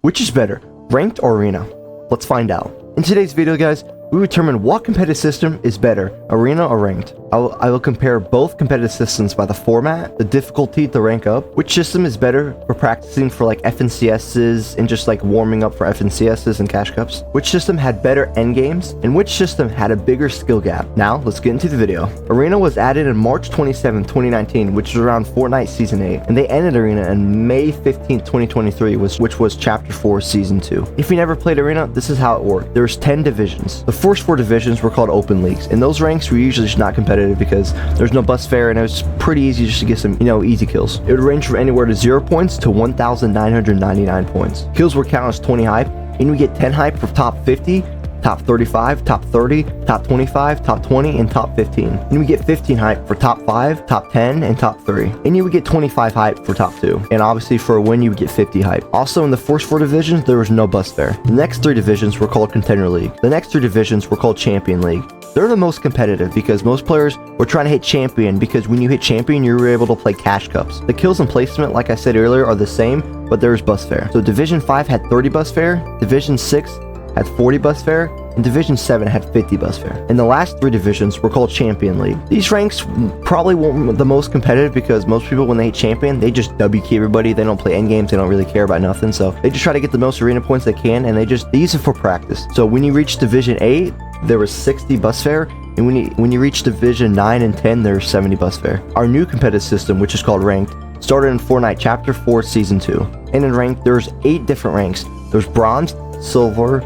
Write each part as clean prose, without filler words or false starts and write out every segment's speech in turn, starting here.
Which is better, ranked or arena? Let's find out. In today's video, guys, we will determine what competitive system is better, arena or ranked. I will compare both competitive systems by the format, the difficulty to rank up, which system is better for practicing for like FNCSs and just like warming up for FNCSs and cash cups, which system had better end games, and which system had a bigger skill gap. Now, let's get into the video. Arena was added in March 27, 2019, which was around Fortnite Season 8, and they ended Arena in May 15, 2023, which was Chapter 4, Season 2. If you never played Arena, this is how it worked. There's 10 divisions. The first 4 divisions were called Open Leagues, and those ranks were usually just not competitive because there's no bus fare and it was pretty easy just to get some, easy kills. It would range from anywhere to 0 points to 1,999 points. Kills were counted as 20 hype, and we get 10 hype for top 50, top 35, top 30, top 25, top 20, and top 15. And we get 15 hype for top 5, top 10, and top 3. And you would get 25 hype for top 2. And obviously for a win, you would get 50 hype. Also, in the first 4 divisions, there was no bus fare. The next 3 divisions were called Contender League. The next 3 divisions were called Champion League. They're the most competitive because most players were trying to hit champion, because when you hit champion, you were able to play cash cups. The kills and placement, like I said earlier, are the same, but there's bus fare. So Division 5 had 30 bus fare, Division 6 had 40 bus fare, and Division 7 had 50 bus fare. And the last 3 divisions were called Champion League. These ranks probably weren't the most competitive because most people, when they hit champion, they just WK everybody. They don't play end games. They don't really care about nothing. So they just try to get the most arena points they can, and they use it for practice. So when you reach Division 8, there was 60 bus fare, and when you reach Division 9 and 10, there's 70 bus fare. Our new competitive system, which is called Ranked, started in Fortnite Chapter 4, Season 2. And in Ranked, there's 8 different ranks. There's Bronze, Silver,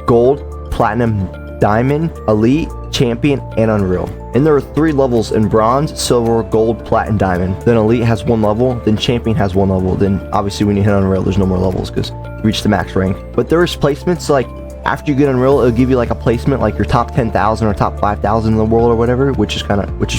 Gold, Platinum, Diamond, Elite, Champion, and Unreal. And there are 3 levels in Bronze, Silver, Gold, Plat, and Diamond. Then Elite has 1 level, then Champion has 1 level. Then obviously when you hit Unreal, there's no more levels because you reach the max rank. But there is placements like after you get Unreal, it'll give you like a placement like your top 10,000 or top 5,000 in the world or whatever, which is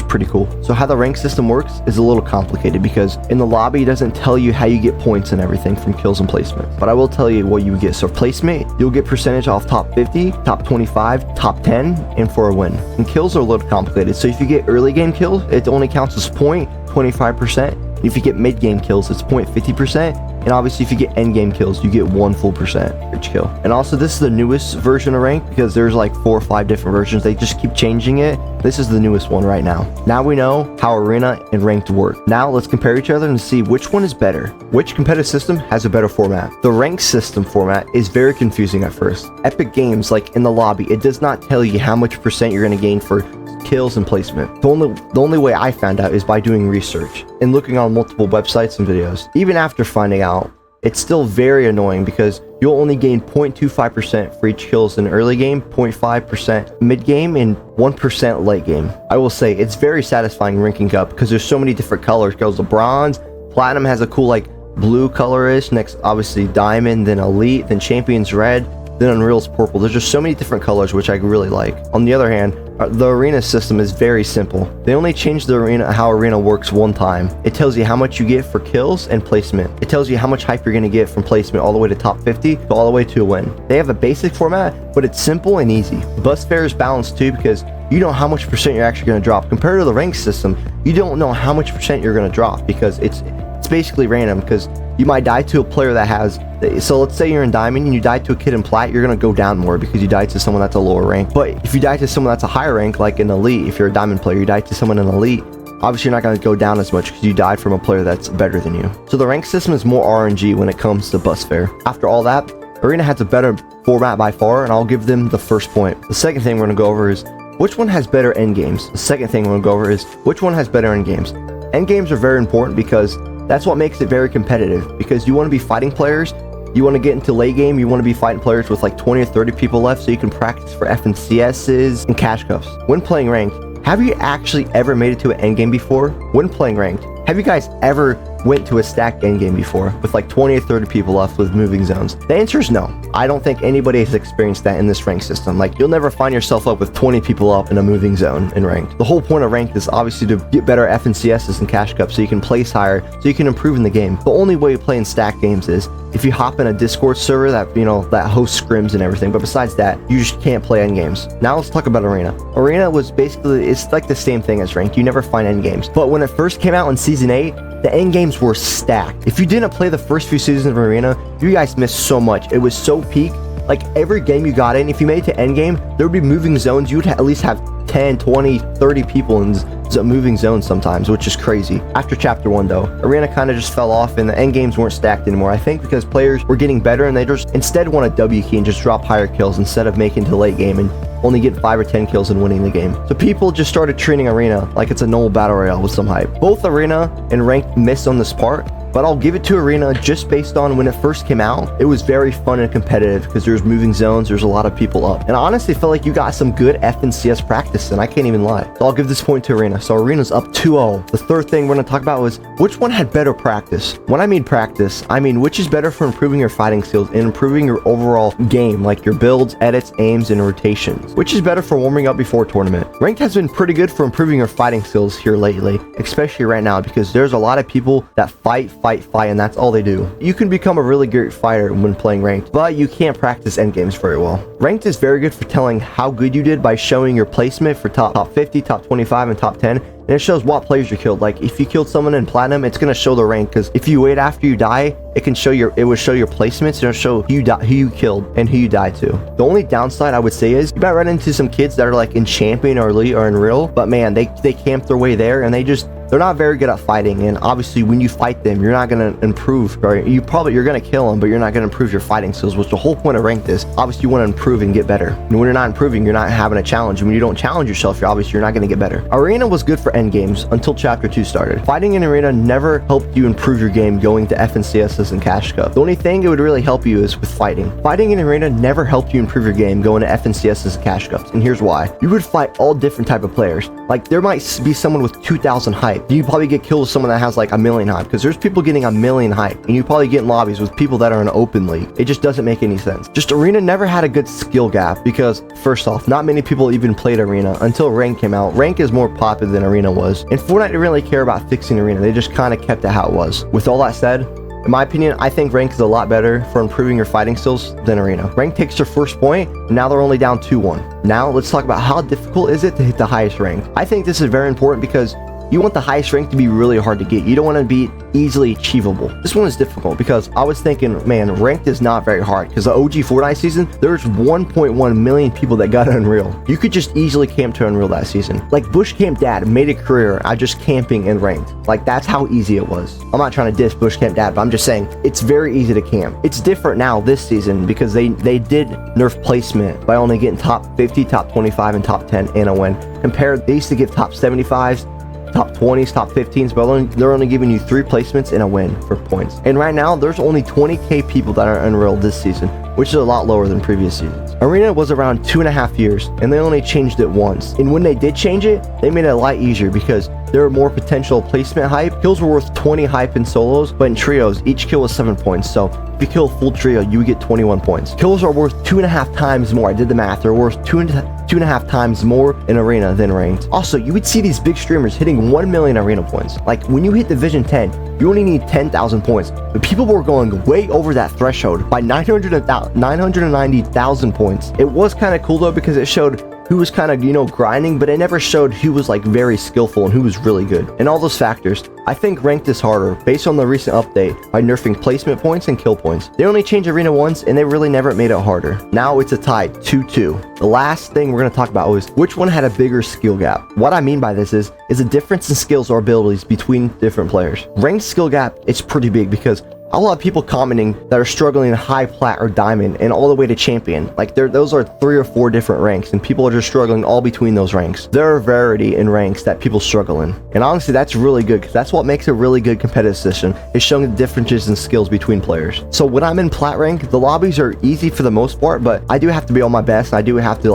pretty cool. So how the rank system works is a little complicated because in the lobby it doesn't tell you how you get points and everything from kills and placement, but I will tell you what you get. So placement, you'll get percentage off top 50, top 25, top 10, and for a win. And kills are a little complicated. So if you get early game kills, it only counts as 0.25%. If you get mid game kills, it's 0.50%. And obviously if you get end game kills, you get 1 full percent for each kill. And also this is the newest version of rank because there's like 4 or 5 different versions. They just keep changing it. This is the newest one right now. Now we know how arena and ranked work. Now let's compare each other and see which one is better. Which competitive system has a better format? The ranked system format is very confusing at first. Epic Games, like in the lobby, it does not tell you how much percent you're going to gain for kills and placement. The only way I found out is by doing research and looking on multiple websites and videos. Even after finding out, it's still very annoying because you'll only gain 0.25% for each kills in early game, 0.5% mid game, and 1% late game. I will say it's very satisfying ranking up because there's so many different colors. It goes to bronze, platinum has a cool like blue colorish, next obviously diamond, then elite, then champion's red, then Unreal's purple. There's just so many different colors, which I really like. On the other hand, the arena system is very simple. They only changed how arena works one time. It tells you how much you get for kills and placement. It tells you how much hype you're going to get from placement all the way to top 50 to all the way to a win. They have a basic format, but it's simple and easy. Bus fare is balanced too because you know how much percent you're actually going to drop. Compared to the rank system, you don't know how much percent you're going to drop because it's basically random, because you might die to a player that has, so let's say you're in diamond and you die to a kid in plat, you're going to go down more because you died to someone that's a lower rank. But if you die to someone that's a higher rank, like an elite, if you're a diamond player, you die to someone in elite, obviously you're not going to go down as much because you died from a player that's better than you. So the rank system is more RNG when it comes to bus fare. After all that, arena has a better format by far, and I'll give them the first point. The second thing we're going to go over is which one has better end games. The second thing we're going to go over is which one has better end games. End games are very important because that's what makes it very competitive, because you want to be fighting players, you want to get into late game, you want to be fighting players with like 20 or 30 people left so you can practice for FNCSs and cash cups. When playing ranked, have you actually ever made it to an end game before? When playing ranked, have you guys ever went to a stacked end game before with like 20 or 30 people left with moving zones? The answer is no. I don't think anybody has experienced that in this rank system. Like, you'll never find yourself up with 20 people up in a moving zone in ranked. The whole point of ranked is obviously to get better FNCSs and cash cups so you can place higher, so you can improve in the game. The only way you play in stacked games is if you hop in a Discord server that, that hosts scrims and everything, but besides that, you just can't play end games. Now let's talk about arena. Arena was basically, it's like the same thing as ranked. You never find end games. But when it first came out in season 8, the end games games were stacked. If you didn't play the first few seasons of Arena, you guys missed so much. It was so peak. Like every game you got in, if you made it to endgame, there would be moving zones. You would at least have 10, 20, 30 people in moving zones sometimes, which is crazy. After chapter 1 though, Arena kind of just fell off and the end games weren't stacked anymore. I think because players were getting better and they just instead want a W key and just drop higher kills instead of making to late game and only get 5 or 10 kills and winning the game. So people just started treating Arena like it's a normal battle royale with some hype. Both Arena and Ranked missed on this part, but I'll give it to Arena just based on when it first came out. It was very fun and competitive because there's moving zones, there's a lot of people up. And I honestly feel like you got some good FNCS practice, and I can't even lie. So I'll give this point to Arena. So Arena's up 2-0. The third thing we're gonna talk about was which one had better practice. When I mean practice, I mean which is better for improving your fighting skills and improving your overall game, like your builds, edits, aims, and rotations. Which is better for warming up before a tournament. Ranked has been pretty good for improving your fighting skills here lately, especially right now because there's a lot of people that fight, and that's all they do. You can become a really great fighter when playing Ranked, but you can't practice endgames very well. Ranked is very good for telling how good you did by showing your placement for top 50, top 25, and top 10. And it shows what players you killed. Like if you killed someone in platinum, it's gonna show the rank, because if you wait after you die, it will show your placements, and it'll show who you killed and who you died to. The only downside I would say is you might run into some kids that are like in champion or elite or in real, but man, they camp their way there and they're not very good at fighting. And obviously when you fight them, you're not going to improve, right? You're going to kill them, but you're not going to improve your fighting skills, which the whole point of ranked is. Obviously you want to improve and get better. And when you're not improving, you're not having a challenge. And when you don't challenge yourself, you're not going to get better. Arena was good for end games until chapter 2 started. Fighting in Arena never helped you improve your game going to FNCSs and Cash Cup. The only thing it would really help you is with fighting. Fighting in Arena never helped you improve your game going to FNCSs and Cash Cups. And here's why. You would fight all different type of players. Like there might be someone with 2,000 hype. You probably get killed with someone that has like 1,000,000 hype, because there's people getting 1,000,000 hype, and you probably get in lobbies with people that are in open league. It just doesn't make any sense. Just Arena never had a good skill gap because first off, not many people even played Arena until Rank came out. Rank is more popular than Arena was, and Fortnite didn't really care about fixing Arena. They just kind of kept it how it was. With all that said, in my opinion, I think Rank is a lot better for improving your fighting skills than Arena. Rank takes their first point, and now they're only down 2-1. Now let's talk about how difficult is it to hit the highest rank. I think this is very important because you want the highest rank to be really hard to get. You don't want to be easily achievable. This one is difficult because I was thinking, man, ranked is not very hard because the OG Fortnite season, there's 1.1 million people that got Unreal. You could just easily camp to Unreal that season. Like Bush Camp Dad made a career out just camping and ranked. Like that's how easy it was. I'm not trying to diss Bush Camp Dad, but I'm just saying it's very easy to camp. It's different now this season because they did nerf placement by only getting top 50, top 25, and top 10 in a win. Compared, they used to give top 75s, top 20s, top 15s, but they're only giving you 3 placements and a win for points. And right now, there's only 20k people that are Unreal this season, which is a lot lower than previous seasons. Arena was around 2.5 years, and they only changed it once. And when they did change it, they made it a lot easier because there were more potential placement hype. Kills were worth 20 hype in solos, but in trios, each kill was 7 points. So if you kill a full trio, you would get 21 points. Kills are worth 2.5 times more. I did the math. They're worth 2.5 times more in Arena than ranked. Also, you would see these big streamers hitting 1 million Arena points. Like when you hit Division 10, you only need 10,000 points. But people were going way over that threshold by 990,000 points. It was kind of cool though because it showed who was kind of, grinding, but it never showed who was like very skillful and who was really good. And all those factors, I think ranked is harder based on the recent update by nerfing placement points and kill points. They only changed Arena once and they really never made it harder. Now it's a tie, 2-2. The last thing we're going to talk about was which one had a bigger skill gap. What I mean by this is a difference in skills or abilities between different players. Ranked skill gap, it's pretty big because a lot of people commenting that are struggling in high plat or diamond and all the way to champion. Like those are 3 or 4 different ranks and people are just struggling all between those ranks. There are variety in ranks that people struggle in. And honestly, that's really good because that's what makes a really good competitive system, is showing the differences in skills between players. So when I'm in plat rank, the lobbies are easy for the most part, but I do have to be on my best. And I do have to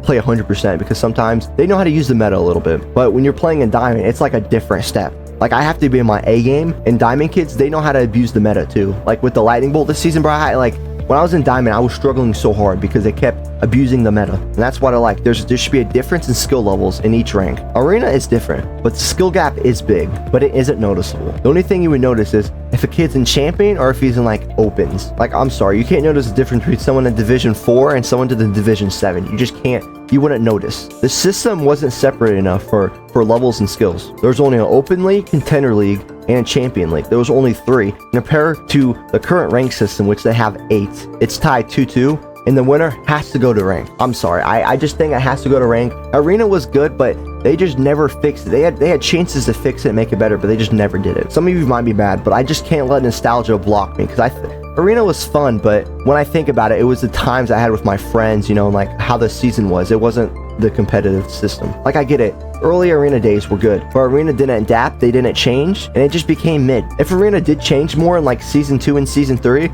play 100% because sometimes they know how to use the meta a little bit. But when you're playing in diamond, it's like a different step. Like I have to be in my A game, and Diamond kids, they know how to abuse the meta too. Like with the lightning bolt this season, bro, when I was in Diamond, I was struggling so hard because they kept abusing the meta. And that's what I like. There should be a difference in skill levels in each rank. Arena is different, but the skill gap is big, but it isn't noticeable. The only thing you would notice is if a kid's in champion or if he's in like opens. Like, I'm sorry, you can't notice the difference between someone in division 4 and someone to the division 7. You just can't, you wouldn't notice. The system wasn't separate enough for levels and skills. There's only an open league, contender league, and a champion league. There was only 3 compared to the current rank system, which they have 8. It's tied 2-2. And the winner has to go to rank. I'm sorry, I just think it has to go to rank. Arena was good, but they just never fixed it. They had chances to fix it and make it better, but they just never did it. Some of you might be mad, but I just can't let nostalgia block me, because Arena was fun, but when I think about it, it was the times I had with my friends, you know, like how the season was. It wasn't the competitive system. Like, I get it. Early Arena days were good, but Arena didn't adapt, they didn't change, and it just became mid. If Arena did change more in like season 2 and season 3,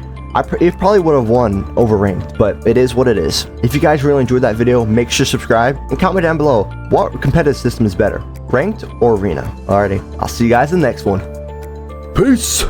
it probably would have won over ranked, but it is what it is. If you guys really enjoyed that video, make sure to subscribe and comment down below what competitive system is better, ranked or arena. Alrighty, I'll see you guys in the next one. Peace.